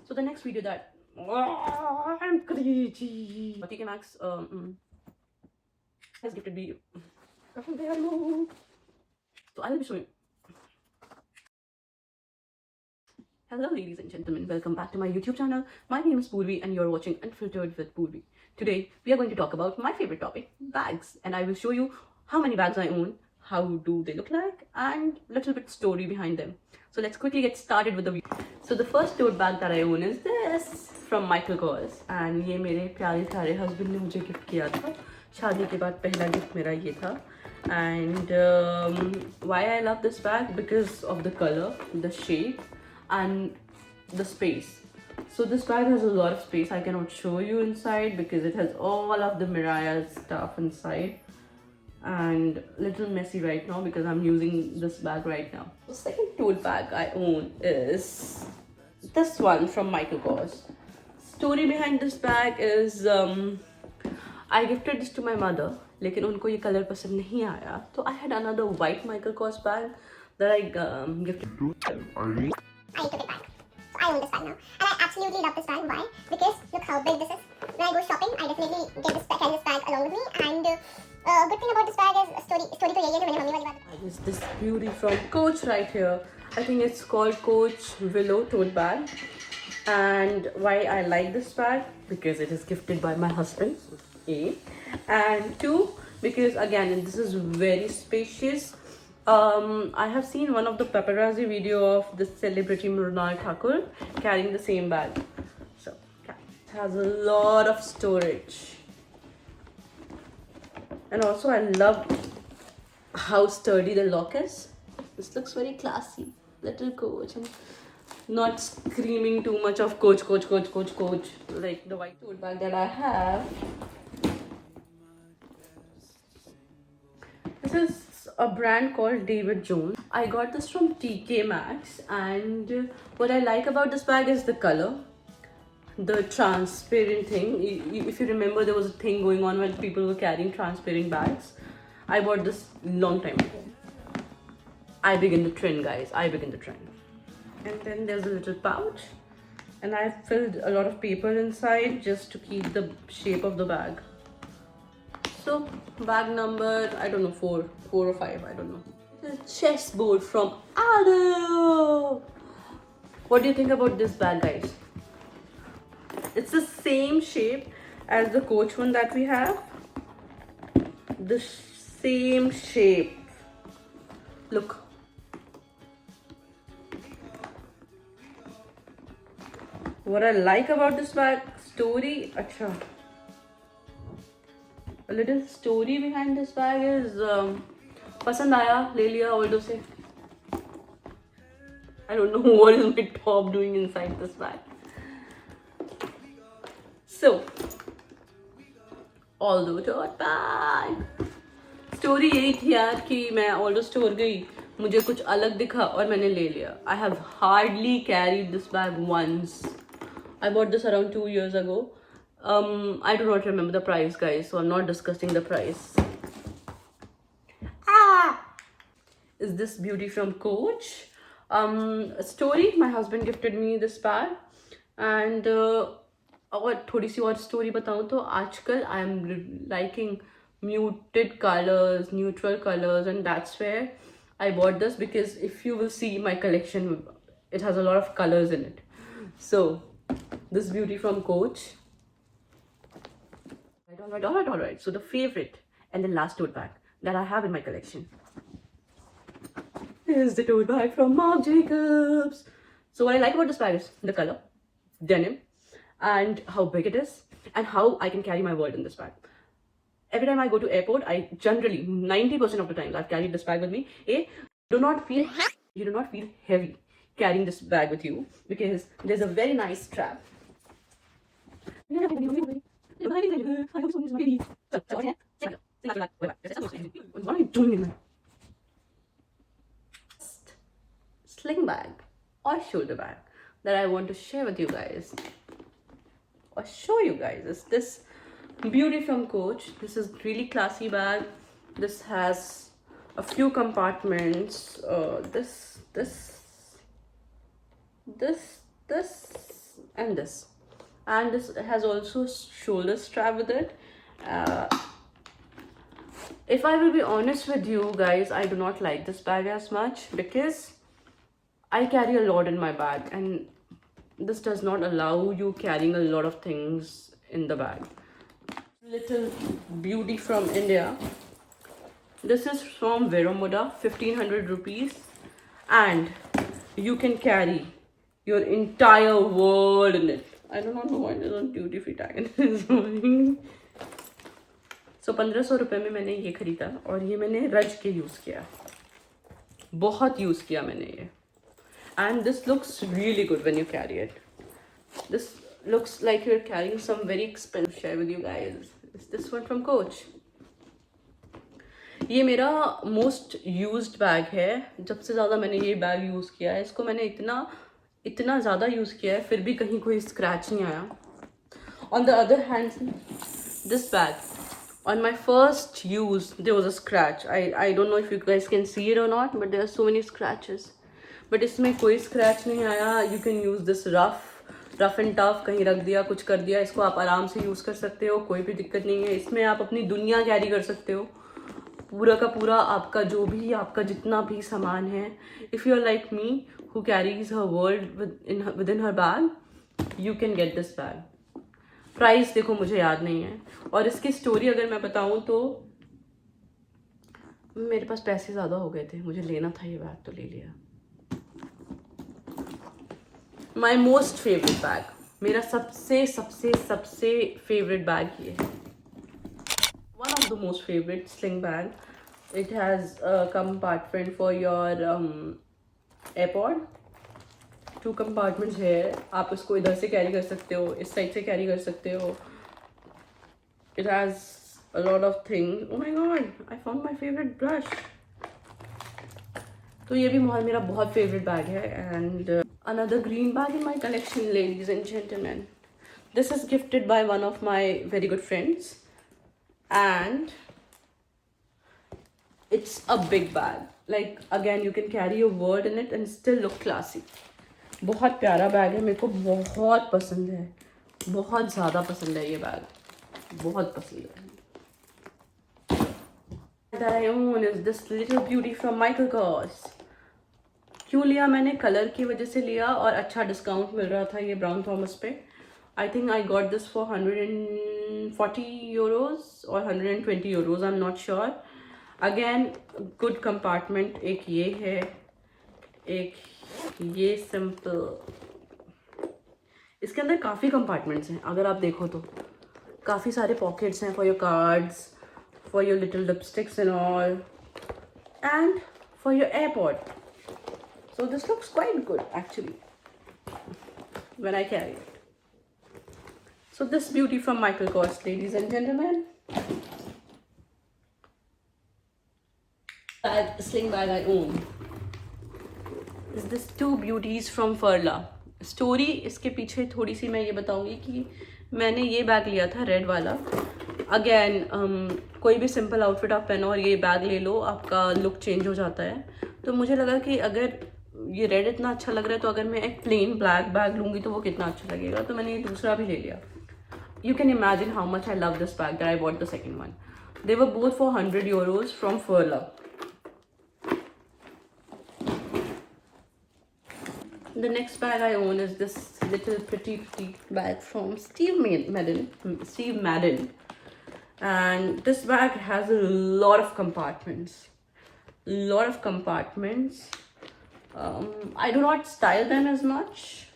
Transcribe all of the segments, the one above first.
So the next video that I'm crazy. TK Maxx has gifted me. So I will be showing. Hello ladies and gentlemen, welcome back to my YouTube channel. My name is Purvi and you're watching Unfiltered with Purvi. Today we are going to talk about my favorite topic, bags, and I will show you how many bags I own, how do they look like, and little bit story behind them. So let's quickly get started with the video. So the first tote bag that I own is this from Michael Kors, and ये मेरे प्यारे प्यारे husband ने मुझे gift किया था. शादी के बाद पहला gift मेरा ये था. And why I love this bag? Because of the color, the shape, and the space. So this bag has a lot of space. I cannot show you inside because it has all of the Mariah stuff inside, and little messy right now because I'm using this bag right now. The second tote bag I own is this one from Michael Kors. Story behind this bag is I gifted this to my mother, लेकिन उनको ये color पसंद नहीं आया, तो I had another white Michael Kors bag that I gifted. I took it back. So I own this bag now. And I absolutely love this bag. Why? Because look how big this is. When I go shopping, I definitely carry this bag along with me. And good thing about this bag is story तो यही है जो मैंने mummy वाली बात Is this beauty from Coach right here. I think it's called Coach Willow tote bag. And why I like this bag? Because it is gifted by my husband, A. And two, because again, this is very spacious. I have seen one of the paparazzi video of the celebrity Mrunal Thakur carrying the same bag. So yeah, it has a lot of storage. And also I love how sturdy the lock is. This looks very classy. Little Coach. And not screaming too much of Coach, Coach, Coach, Coach, Coach. Like the white tote bag that I have. This is a brand called David Jones. I got this from TK Maxx, and what I like about this bag is the color, the transparent thing. If you remember, there was a thing going on when people were carrying transparent bags. I bought this long time ago. I begin the trend, guys. I begin the trend. And then there's a little pouch, and I filled a lot of paper inside just to keep the shape of the bag. So bag number, I don't know, four or five, I don't know. This is chessboard from Aldo. What do you think about this bag, guys? It's the same shape as the Coach one that we have. The same shape. Look. What I like about this bag, story, acha. A little story behind this bag is पसंद आया ले लिया ऑल्डो से. I don't know what is my top doing inside this bag. So ऑल्डो tote bag. Story यही थी यार कि मैं ऑल्डो स्टोर गई, मुझे कुछ अलग दिखा और मैंने ले लिया. I have hardly carried this bag once. I bought this around 2 years ago. I do not remember the price, guys, so I'm not discussing the price. Is this beauty from Coach? Story, my husband gifted me this bag. And और थोड़ी सी और story बताऊँ तो आजकल I am liking muted colors, neutral colors, and that's where I bought this, because if you will see my collection, it has a lot of colors in it. So this beauty from Coach. All right. So the favorite and the last tote bag that I have in my collection is the tote bag from Marc Jacobs. So what I like about this bag is the color, denim, and how big it is, and how I can carry my world in this bag. Every time I go to airport, I generally 90% of the times I've carried this bag with me. You do not feel heavy carrying this bag with you because there's a very nice strap. What are you doing in there? Sling bag or shoulder bag that I want to share with you guys or show you guys is this beauty from Coach. This is really classy bag. This has a few compartments. This and this has also shoulder strap with it. uh, if I will be honest with you guys, I do not like this bag as much because I carry a lot in my bag, and this does not allow you carrying a lot of things in the bag. Little beauty from India. This is from Veromoda, 1500 rupees, and you can carry your entire world in it. I do not know why there's a duty free tag in this. So 1500 रुपये में मैंने ये खरीदा और ये मैंने रज के यूज़ किया, बहुत यूज़ किया मैंने ये. And this looks really good when you carry it. This looks like you're carrying some very expensive. Share with you guys. It's this one from Coach. ये मेरा मोस्ट यूज्ड बैग है. जब से ज़्यादा मैंने ये बैग यूज़ किया है, इसको मैंने इतना ज़्यादा यूज़ किया है, फिर भी कहीं कोई स्क्रैच नहीं आया. On the other hand, this bag, on my first use, there was a scratch. I don't know if you guys can see it or not, but there are so many scratches. But इसमें कोई scratch नहीं आया. You can use this rough and tough. कहीं रख दिया, कुछ कर दिया, इसको आप आराम से यूज़ कर सकते हो, कोई भी दिक्कत नहीं है. इसमें आप अपनी दुनिया कैरी कर सकते हो, पूरा का पूरा आपका जो भी, आपका जितना भी सामान है. If you are like me who carries her world within her bag, you can get this bag. Price देखो मुझे याद नहीं है, और इसकी स्टोरी अगर मैं बताऊं तो मेरे पास पैसे ज़्यादा हो गए थे, मुझे लेना था ये बैग तो ले लिया. माई मोस्ट फेवरेट बैग, मेरा सबसे सबसे सबसे फेवरेट बैग ये है. One of the most favorite sling bag. It has a compartment for your AirPod. 2 compartments है. आप इसको इधर से कैरी कर सकते हो, इस साइड से कैरी कर सकते हो. It has a lot of things. Oh my god! I found my favorite brush. तो ये भी मेरा बहुत फेवरेट बैग है. And another green bag in my collection, ladies and gentlemen. This is gifted by one of my very good friends. And it's a big bag. Like again, you can carry your word in it and still look classy. बहुत प्यारा bag है, मेरे को बहुत पसंद है, बहुत ज़्यादा पसंद है ये बैग, बहुत पसंद है. That I own is this little beauty from Michael Kors. क्यों लिया मैंने? कलर की वजह से लिया और अच्छा डिस्काउंट मिल रहा था ये ब्राउन थॉमस पे. I think I got this for 140 euros or 120 euros. I'm not sure. Again, good compartment. एक ये है, एक ये सिंपल. इसके अंदर काफ़ी कंपार्टमेंट्स हैं, अगर आप देखो तो काफ़ी सारे पॉकेट्स हैं for your cards, for your little lipsticks and all, and for your AirPod. So this looks quite good actually when I carry it. So this beauty from Michael Kors, ladies and gentlemen. Sling bag I own is this 2 beauties from Furla. Story इसके पीछे थोड़ी सी मैं ये बताऊंगी कि मैंने ये bag लिया था रेड वाला. अगेन कोई भी सिंपल आउटफिट आप पहनो और ये बैग ले लो, आपका लुक चेंज हो जाता है. तो मुझे लगा कि अगर ये रेड इतना अच्छा लग रहा है तो अगर मैं एक प्लेन ब्लैक बैग लूँगी तो वो कितना अच्छा लगेगा. तो मैंने ये दूसरा भी ले लिया. You can imagine how much I love this bag that I bought the second one. They were both for 100 euros from Furla. The next bag I own is this little pretty bag from Steve Madden. And this bag has a lot of compartments. I do not style them as much.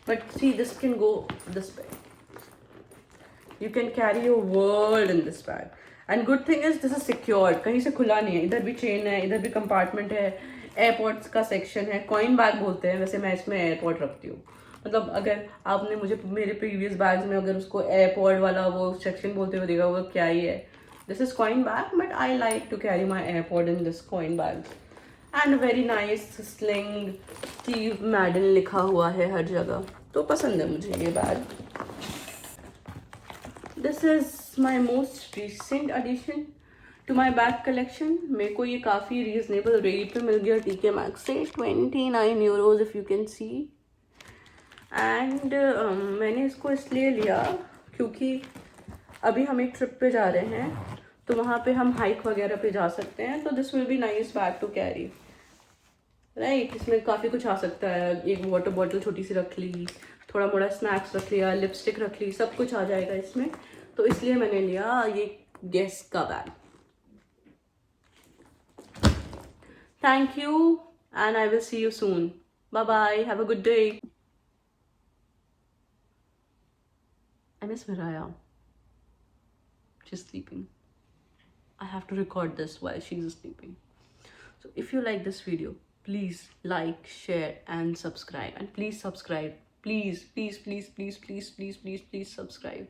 But see, this can go this way. You can carry your world in this bag. And good thing is this is secured. कहीं से खुला नहीं है. इधर भी chain है, इधर भी कंपार्टमेंट है, एयरपोर्ट्स का सेक्शन है. कॉइन बैग बोलते हैं, वैसे मैं इसमें एयरपोर्ट रखती हूँ. मतलब अगर आपने मुझे मेरे प्रीवियस बैग्स में अगर उसको एयरपोर्ट वाला वो सेक्शन बोलते हुए देखा, वो क्या ही है. This is coin bag, but I like to carry my airport in this coin bag. And very nice sling. Steve Madden लिखा हुआ है हर जगह, तो पसंद है मुझे ये bag. This is my most recent addition to my bag collection. मेरे को ये काफ़ी रीजनेबल रेट पे मिल गया TK Maxx से. 29 euros if you can see. And मैंने इसको इसलिए लिया क्योंकि अभी हम एक ट्रिप पे जा रहे हैं, तो वहाँ पे हम हाइक वगैरह पे जा सकते हैं, तो this will be nice bag to carry, right. इसमें काफ़ी कुछ आ सकता है, एक वाटर बॉटल छोटी सी रख ली, थोड़ा मोड़ा स्नैक्स रख लिया, लिपस्टिक रख ली, सब कुछ आ जाएगा इसमें, तो इसलिए मैंने लिया ये गेस का bag. Thank you and I will see you soon. Bye bye, have a good day. I miss Miraya. She's sleeping. I have to record this while she's sleeping. So if you like this video, please like, share and subscribe. And please subscribe. Please, please, please, please, please, please, please, please subscribe.